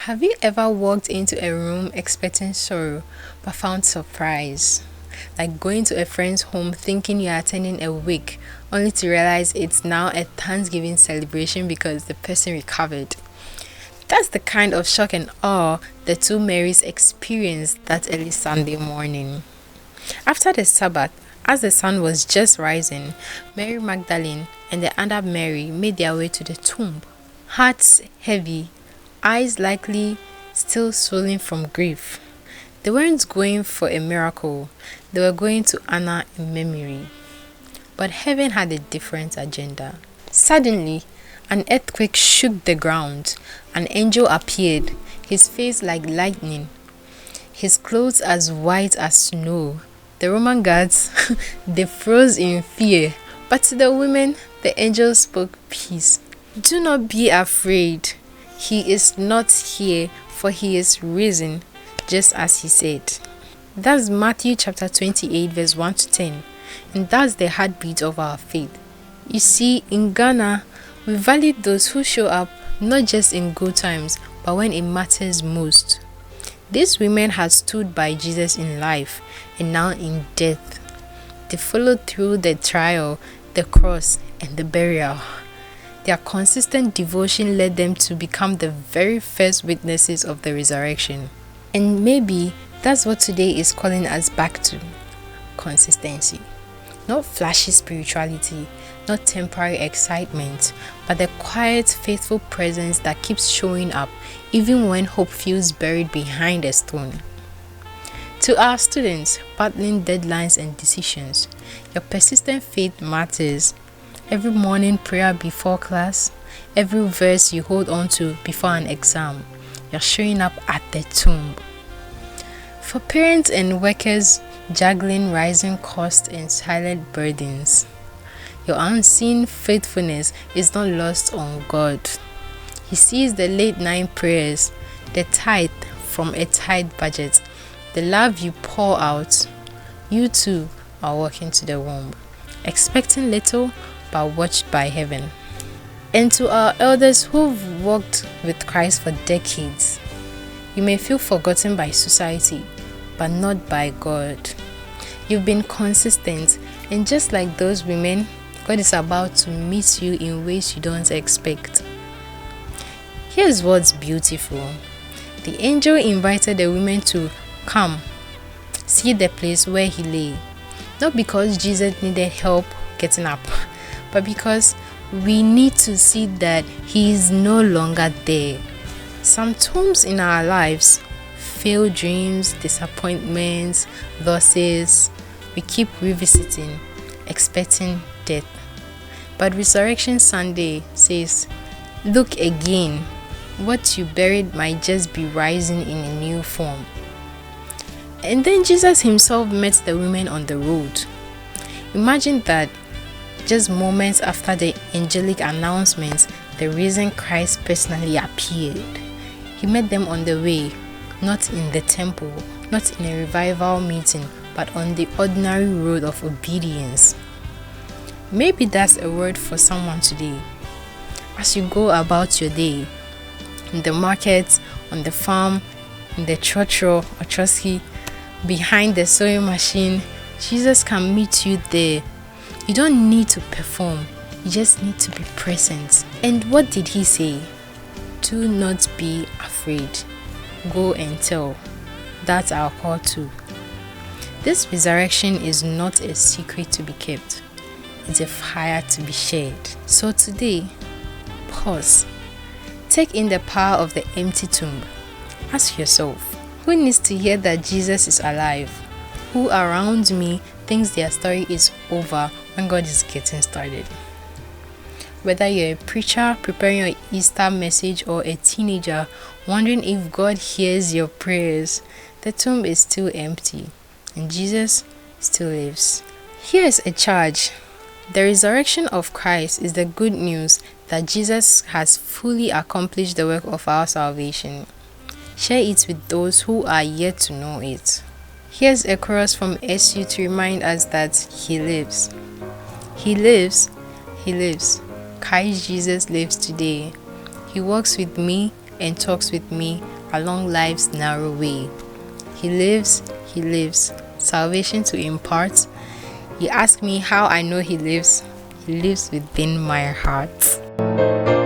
Have you ever walked into a room expecting sorrow but found surprise? Like going to a friend's home thinking you are attending a wake, only to realize it's now a Thanksgiving celebration because the person recovered. That's the kind of shock and awe the two Marys experienced that early Sunday morning. After the Sabbath, as the sun was just rising, Mary Magdalene and the other Mary made their way to the tomb. Hearts heavy, eyes likely still swollen from grief. They weren't going for a miracle, they were going to honor a memory. But heaven had a different agenda. Suddenly, an earthquake shook the ground. An angel appeared, his face like lightning, his clothes as white as snow. The Roman guards, they froze in fear. But to the women, the angel spoke peace. Do not be afraid. He is not here, for he is risen, just as he said. That's Matthew chapter 28, verse 1 to 10. And that's the heartbeat of our faith. You see, in Ghana, we value those who show up not just in good times, but when it matters most. These women had stood by Jesus in life and now in death. They followed through the trial, the cross, and the burial. Their consistent devotion led them to become the very first witnesses of the resurrection. And maybe that's what today is calling us back to: consistency. Not flashy spirituality, not temporary excitement, but the quiet, faithful presence that keeps showing up even when hope feels buried behind a stone. To our students battling deadlines and decisions, your persistent faith matters. Every morning prayer before class, every verse you hold on to before an exam, you're showing up at the tomb. For parents and workers juggling rising costs and silent burdens, your unseen faithfulness is not lost on God. He sees the late night prayers, the tithe from a tight budget, the love you pour out. You too are walking to the womb, expecting little but watched by heaven. And to our elders who've walked with Christ for decades, you may feel forgotten by society, but not by God. You've been consistent, and just like those women, God is about to meet you in ways you don't expect. Here's what's beautiful. The angel invited the women to come, see the place where he lay, not because Jesus needed help getting up, but because we need to see that he is no longer there. Some tombs in our lives, failed dreams, disappointments, losses, we keep revisiting, expecting death. But Resurrection Sunday says, look again. What you buried might just be rising in a new form. And then Jesus himself met the women on the road. Imagine that. Just moments after the angelic announcement, the risen Christ personally appeared. He met them on the way, not in the temple, not in a revival meeting, but on the ordinary road of obedience. Maybe that's a word for someone today. As you go about your day, in the market, on the farm, in the church or trusty, behind the sewing machine, Jesus can meet you there. You don't need to perform, you just need to be present. And what did he say? Do not be afraid. Go and tell. That's our call too. This resurrection is not a secret to be kept. It's a fire to be shared. So today, pause. Take in the power of the empty tomb. Ask yourself, who needs to hear that Jesus is alive? Who around me thinks their story is over when God is getting started? Whether you're a preacher preparing your Easter message or a teenager wondering if God hears your prayers, the tomb is still empty and Jesus still lives. Here is a charge. The resurrection of Christ is the good news that Jesus has fully accomplished the work of our salvation. Share it with those who are yet to know it. Here's a chorus from SU to remind us that He lives. He lives. He lives. Christ Jesus lives today. He walks with me and talks with me along life's narrow way. He lives, salvation to impart. You ask me how I know He lives within my heart.